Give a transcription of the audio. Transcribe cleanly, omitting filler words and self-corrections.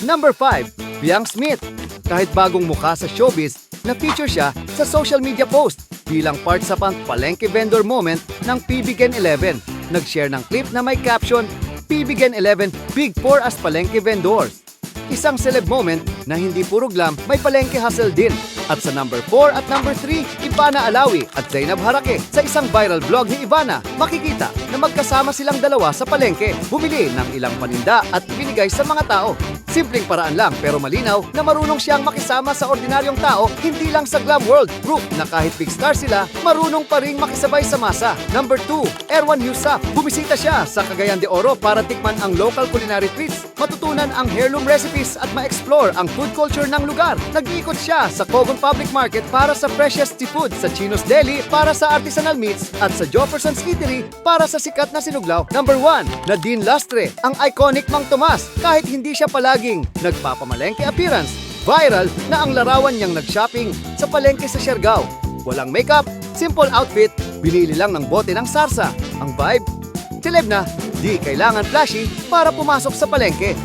Number 5, Piang Smith. Kahit bagong mukha sa showbiz, na-feature siya sa social media post bilang part sa palengke vendor moment ng PBGen 11. Nag-share ng clip na may caption, PBGen 11 Big 4 as palengke vendors. Isang celeb moment na hindi puro glam, may palengke hustle din. At sa number 4 at number 3, Ivana Alawi at Zainab Harake. Sa isang viral vlog ni Ivana, makikita na magkasama silang dalawa sa palengke, bumili ng ilang paninda at ibinigay sa mga tao. Simpleng paraan lang pero malinaw na marunong siyang makisama sa ordinaryong tao, hindi lang sa glam world. Proof na kahit big star sila, marunong pa ring makisabay sa masa. Number 2, Erwan Yusuf. Bumisita siya sa Cagayan de Oro para tikman ang local culinary treats, matutunan ang heirloom recipes at ma-explore ang food culture ng lugar. Nag-iikot siya sa Cogon Public Market para sa freshest seafood, sa Chino's Deli para sa artisanal meats at sa Jofferson's Eatery para sa sikat na sinuglaw. Number 1, Nadine Lastre, ang iconic Mang Tomas. Kahit hindi siya palaging nagpapamalengke appearance, viral na ang larawan niyang nag-shopping sa palengke sa Siargao. Walang makeup, simple outfit, binili lang ng bote ng sarsa. Ang vibe, celeb na, di kailangan flashy para pumasok sa palengke.